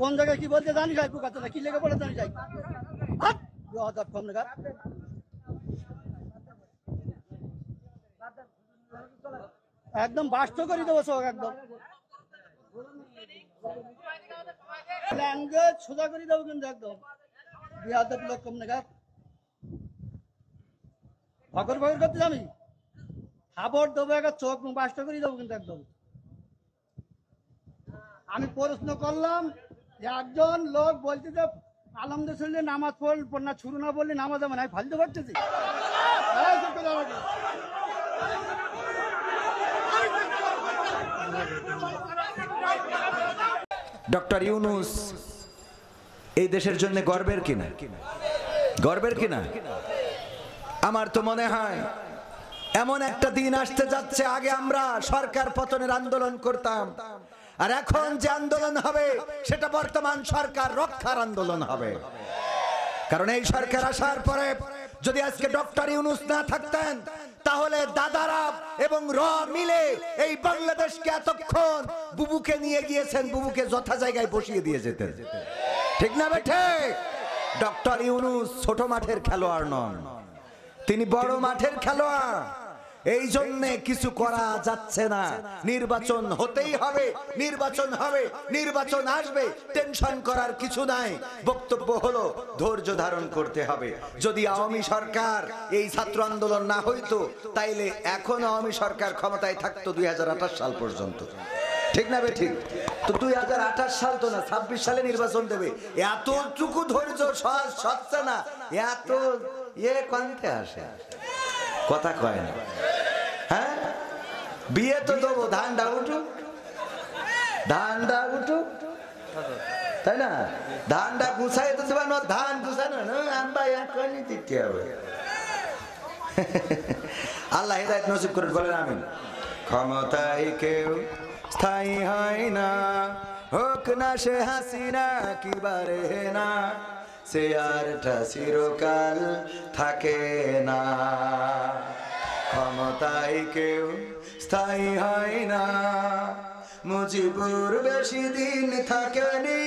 কোন জায়গায় কি বলতে জানি যাই পোকাচোদা কি লেগে পড়ে জানি যাই একদম বাস্ত করে দেবো সব একদম ল্যাঙ্গুয়েজ সোজা করে দেবো কিন্তু একদম বিহাদের লোক কম না ফকর ফকর করতে আমি খাবার দেবো একটা চোখ বাস্ত করে দেবো কিন্তু একদম আমি প্রশ্ন করলাম যে একজন লোক বলছে যে আলহামদুলিল্লাহ নামাজ পড় না শুরু না বললে নামাজ হবে না ফালতে পারতেছি ডক্টর ইউনূস এই দেশের জন্য গর্বের কিনা? গর্বের কিনা? আমার তো মনে হয় এমন একটা দিন আসতে যাচ্ছে, আগে আমরা সরকার পতনের আন্দোলন করতাম, আর এখন যে আন্দোলন হবে সেটা বর্তমান সরকার রক্ষার আন্দোলন হবে। কারণ এই সরকার আসার পরে যদি আজকে ডক্টর ইউনূস না থাকতেন, তাহলে দাদারা এবং র মিলে এই বাংলাদেশকে এতক্ষণ বুবুকে নিয়ে গিয়েছেন, বুবুকে যথা জায়গায় বসিয়ে দিয়ে যেতেন। ঠিক না বেঠে? ডক্টর ইউনূস ছোট মাঠের খেলোয়াড় নন, তিনি বড় মাঠের খেলোয়াড়। এই জন্যে কিছু করা যাচ্ছে না। নির্বাচন হতেই হবে, নির্বাচন হবে, নির্বাচন আসবে, টেনশন করার কিছু নাই। বক্তব্য হলো ধৈর্য ধারণ করতে হবে। যদি আওয়ামী সরকার এই ছাত্র আন্দোলন না হইতো, তাইলে এখন আওয়ামী সরকার ক্ষমতায় থাকতো 2028 সাল পর্যন্ত। ঠিক না বে ঠিক? তো 2028 সাল তো না, 26 সালে নির্বাচন দেবে। এতটুকু ধৈর্য সচ্ছে না, এত কোনতে আসে? কথা কয় না। হ্যাঁ, বিয়ে তো দেবো, ধানটা উঠুক, ধানটা উঠুক, তাই না? ধানটা গুছাই তো দেবেন, ধান গুছানো আমরা এখনই দিতে হবে। আল্লাহ হিদায়াত নসিব করে বলেন আমিন। ক্ষমতায় কেউ স্থায়ী হয় না, হোক না সে হাসিনা কিবারে না, সে আরটা চিরকাল থাকে না। ক্ষমতায় কেউ স্থায়ী হয় না, মুজিবুর বেশি দিন থাকেনি,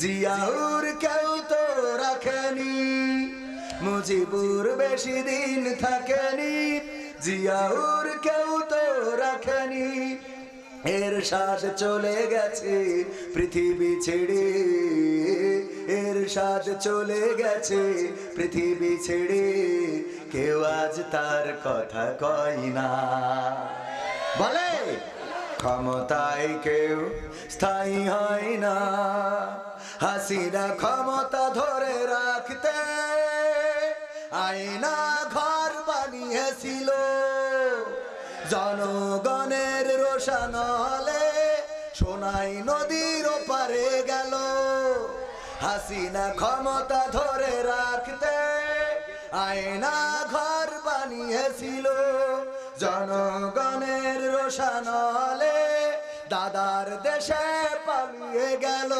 জিয়াউর কেউ তো রাখেনি। মুজিবুর বেশি দিন থাকেনি, জিয়াউর কেউ তো রাখেনি। এরশাদ চলে গেছে পৃথিবী ছেড়ে, এরশাদ চলে গেছে পৃথিবী ছেড়ে, কেউ আজ তার কথা কয় না। বলে ক্ষমতায় কেউ স্থায়ী হয় না, হাসিনা ক্ষমতা ধরে রাখতে আয়না ঘর বানিয়েছিল, জনগণের রোশন হলে সোনাই নদীর ওপারে গেল। হাসিনা ক্ষমতা ধরে রাখতে আয়না ঘর বানিয়েছিল, জনগণের রোশন হলে দাদার দেশে পালিয়ে গেল।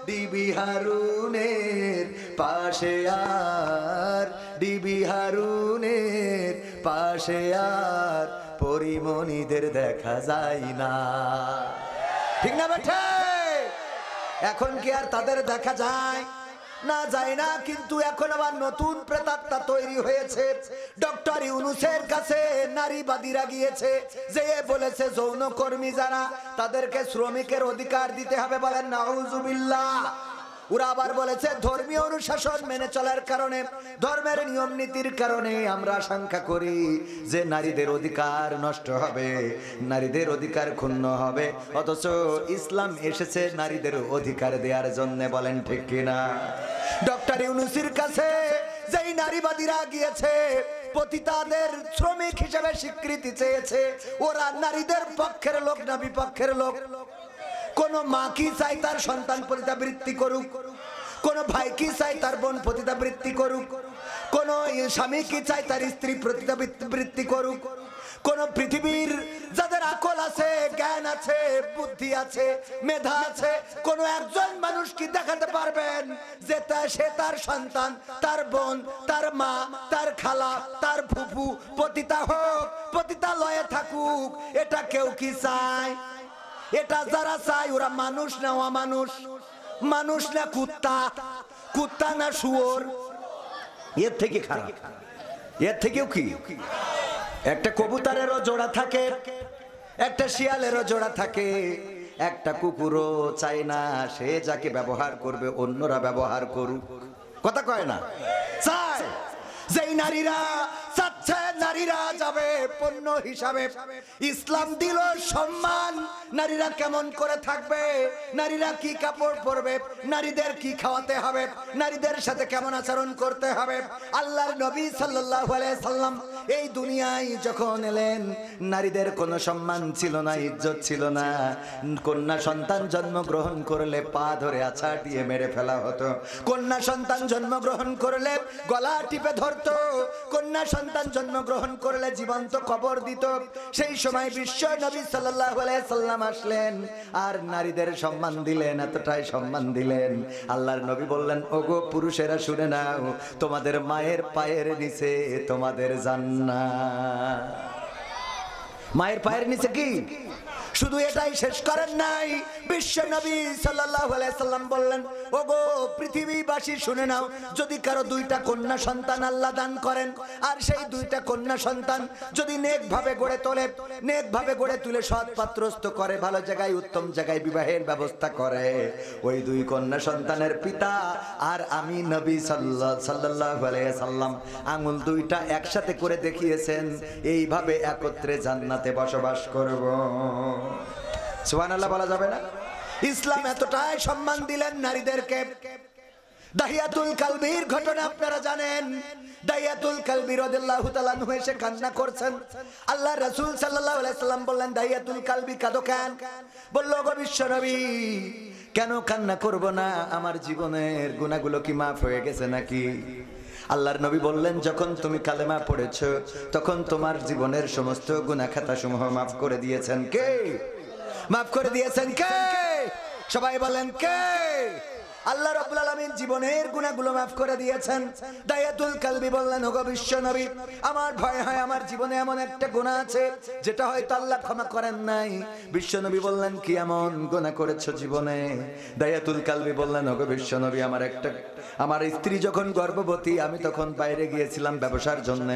ডিবি হারুনের পাশে আর, ডিবি হারুনের পাশে আর পরিমণিদের দেখা যায় না। ঠিক না বেঠে? এখন কি আর তাদের দেখা যায়? না, যায় না। কিন্তু এখন আবার নতুন প্রেতাত্মা তৈরি হয়েছে। ডক্টর ইউনূসের কাছে নারীবাদীরা গিয়েছে, যে বলেছে যৌনকর্মী যারা, তাদেরকে শ্রমিকের অধিকার দিতে হবে। বলেন নাউজুবিল্লাহ। ওরা আবার বলেছে ধর্মীয় অনুশাসন মেনে চলার কারণে, ধর্মের নিয়ম নীতির কারণে আমরা আশঙ্কা করি যে নারীদের অধিকার নষ্ট হবে, নারীদের অধিকার ক্ষুণ্ণ হবে। অথচ ইসলাম এসেছে নারীদের অধিকার দেওয়ার জন্য। বলেন ঠিক কিনা? ডক্টর ইউনূসের কাছে যেই নারীবাদীরা গিয়েছে, পতিতাদের শ্রমিক হিসেবে স্বীকৃতি চেয়েছে, ওরা নারীদের পক্ষের লোক না বিপক্ষের লোক? কোন মা কি চাই তার সন্তান পতিতাবৃত্তি করুক? কোন ভাই কি চাই তার বোন পতিতাবৃত্তি করুক? কোন স্বামী কি চাই তার স্ত্রী পতিতাবৃত্তি করুক? কোন পৃথিবীর যাদের আকল আছে, জ্ঞান আছে, বুদ্ধি আছে, মেধা আছে, কোন একজন মানুষ কি দেখাতে পারবেন যে সে তার সন্তান, তার বোন, তার মা, তার খালা, তার ফুফু পতিতা হোক, পতিতালয়ে থাকুক? এটা কেউ কি চায়? এটা যারা চায় ওরা মানুষ না অমানুষ? মানুষ না কুত্তা? কুত্তা না শুয়োর? এর থেকে খারাপ, এর থেকেও কি? একটা কবুতরেরও জোড়া থাকে, একটা শিয়ালেরও জোড়া থাকে, একটা কুকুরও চায় না সে যাকে ব্যবহার করবে অন্যরা ব্যবহার করুক। কথা কয় না? চায়। যেই নারীরা চাচ্ছে নারীরা যাবে পণ্য হিসাবে, ইসলাম দিল সম্মান। নারীরা কেমন করে থাকবে, নারীরা কি কাপড় পরবে, নারীদের কি খাওয়াতে হবে, নারীদের সাথে কেমন আচরণ করতে হবে, আল্লাহর নবী সাল্লাল্লাহু আলাইহি সাল্লাম এই দুনিয়ায় যখন এলেন নারীদের কোনো সম্মান ছিল না, ইজ্জত ছিল না। কন্যা সন্তান জন্মগ্রহণ করলে পা ধরে আছাড় দিয়ে মেরে ফেলা হতো। কন্যা সন্তান জন্মগ্রহণ করলে গলা টিপে ধরতো। কন্যা সন্তান জন্মগ্রহণ করলে জীবন্ত কবর দিত। সেই সময় বিশ্ব নবী সাল্লাল্লাহু আলাইহি সাল্লাম আসলেন আর নারীদের সম্মান দিলেন, এতটাই সম্মান দিলেন। আল্লাহর নবী বললেন, ওগো পুরুষেরা শুনে নাও, তোমাদের মায়ের পায়ের নিচে তোমাদের জান্নাত। মায়ের পায়ের নিচে কি? শুধু এটাই শেষ করেন নাই, বিশ্ব নবী সাল্লাল্লাহু আলাইহি সাল্লাম বললেন, ওগো পৃথিবীবাসী শুনে নাও, যদি কারো দুইটা কন্যা সন্তান আল্লাহ দান করেন আর সেই দুইটা কন্যা সন্তান যদি নেকভাবে গড়ে তোলে, নেকভাবে গড়ে তুলে সৎ পাত্রস্থ করে, ভালো জায়গায় উত্তম জায়গায় বিবাহের ব্যবস্থা করে, ওই দুই কন্যা সন্তানের পিতা আর আমি নবী সাল্লাল্লাহু আলাইহি সাল্লাম আঙুল দুইটা একসাথে করে দেখিয়েছেন, এইভাবে একত্রে জান্নাতে বসবাস করব। সুবহানাল্লাহ বলা যাবে না? ইসলাম এতটাই সম্মান দিলেন নারীদেরকে। দাহিয়াতুল কালবির ঘটনা আপনারা জানেন। দাহিয়াতুল কালবি রাদিয়াল্লাহু তাআলা আনহু এসে কান্না করছেন। আল্লাহ রাসূল সাল্লাল্লাহু আলাইহি সাল্লাম বললেন, দাহিয়াতুল কালবি কাঁদো কেন? বলল, গো বিশ্ব নবী, কেন কান্না করব না? আমার জীবনের গুনাহগুলো কি মাফ হয়ে গেছে নাকি? আল্লাহর নবী বললেন, যখন তুমি কালেমা পড়েছো তখন তোমার জীবনের সমস্ত গুনাহ খাতা সমূহ মাফ করে দিয়েছেন কে? মাফ করে দিয়েছেন কে? সবাই বলেন কে? আল্লাহ রাব্বুল আলামিন জীবনের গুনাহগুলো মাফ করে দিয়েছেন। দাহিয়াতুল কালবি বললেন, ওগো বিশ্ব নবী, আমার ভয় হয় আমার জীবনে এমন একটা গুনাহ আছে যেটা হয়তো আল্লাহ ক্ষমা করেন নাই। বিশ্ব নবী বললেন, কি এমন গুনাহ করেছো জীবনে? দাহিয়াতুল কালবি বললেন, ওগো বিশ্ব নবী, আমার স্ত্রী যখন গর্ভবতী, আমি তখন বাইরে গিয়েছিলাম ব্যবসার জন্য,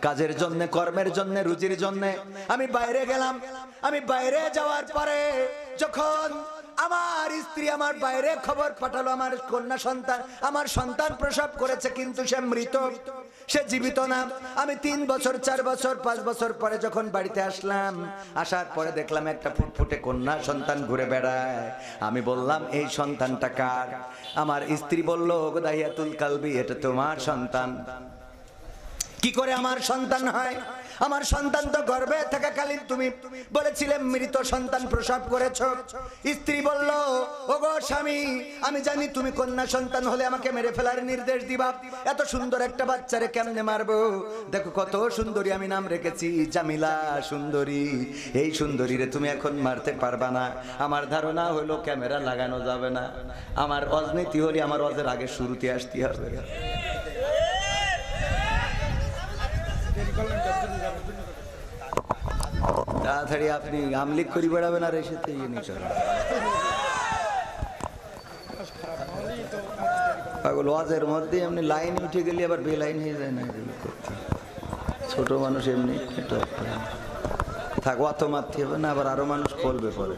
কাজের জন্য, কর্মের জন্য, রুজির জন্য। আমি বাইরে গেলাম। আমি বাইরে যাওয়ার পরে যখন আমার স্ত্রী আমার বাইরে খবর পাঠালো, আমার কন্যা সন্তান, আমার সন্তান প্রসব করেছে কিন্তু সে মৃত, সে জীবিত না। আমি 3 বছর 4 বছর 5 বছর পরে যখন বাড়িতে আসলাম, আসার পরে দেখলাম একটা ফুটফুটে কন্যা সন্তান ঘুরে বেড়ায়। আমি বললাম, এই সন্তানটা কার? আমার স্ত্রী বলল, ওগো দাহিয়াতুল কালবি, এটা তোমার সন্তান। কি করে আমার সন্তান হয়? আমার সন্তান তো গর্ভে থাকাকালীন তুমি বলেছিলে মৃত সন্তান প্রসব করেছো। স্ত্রী বলল, ওগো স্বামী, আমি জানি তুমি কন্যা সন্তান হলে আমাকে মেরে ফেলার নির্দেশ দিবা। এত সুন্দর একটা বাচ্চারে কেমনে মারবো? দেখো কত সুন্দরী, আমি নাম রেখেছি জামিলা সুন্দরী। এই সুন্দরীরে তুমি এখন মারতে পারবা না। আমার ধারণা হলো ক্যামেরা লাগানো যাবে না। আমার অজনীতি হলে আমার অজের আগে শুরুতে আসতে হবে। তাড়াতাড়ি আপনি আমলিক করি বেড়াবেন আর এসে তো ইয়ে নিয়ে পাগল। ওয়াজের মধ্যে এমনি লাইন উঠে গেলে আবার বেলাইন হয়ে যায় না, ছোট মানুষ এমনি থাক, অত মারতে হবে না, আবার আরো মানুষ করবে পরে,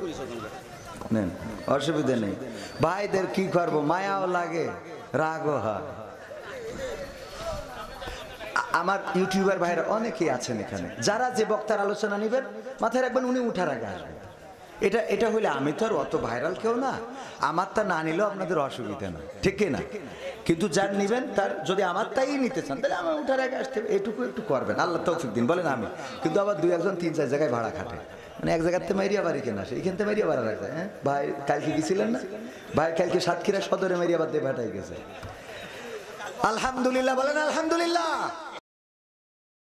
নেন, অসুবিধা নেই। ভাইদের কি করবো, মায়াও লাগে, রাগও হয়। আমার ইউটিউবার ভাইরা অনেকেই আছেন এখানে, যারা যে বক্তার আলোচনা নেবেন মাথায় রাখবেন উনি উঠার আগে আসবেন। এটা হইলে আমি তো আর অত ভাইরাল কেউ না, আমারটা না নিলেও আপনাদের অসুবিধা না, ঠিক না? কিন্তু যার নিবেন তার যদি আমারটাই নিতে চান তাহলে আমার উঠার আগে আসতে হবে, এটুকু একটু করবেন, আল্লাহ তৌফিক দিন। বলেন আমি কিন্তু আবার 2-1 3-4 জায়গায় ভাড়া খাটে, মানে এক জায়গাতে মাইরিয়া বাড়ি কেনা আসে, এইখান থেকে মাইরিয়া ভাড়া রাখে। হ্যাঁ ভাই কালকে গেছিলেন না? ভাই কালকে সাতক্ষীরা সদরে মাইরিয়া বাদ দিয়ে ভাটাই গেছে। আলহামদুলিল্লাহ বলেন আলহামদুলিল্লাহ।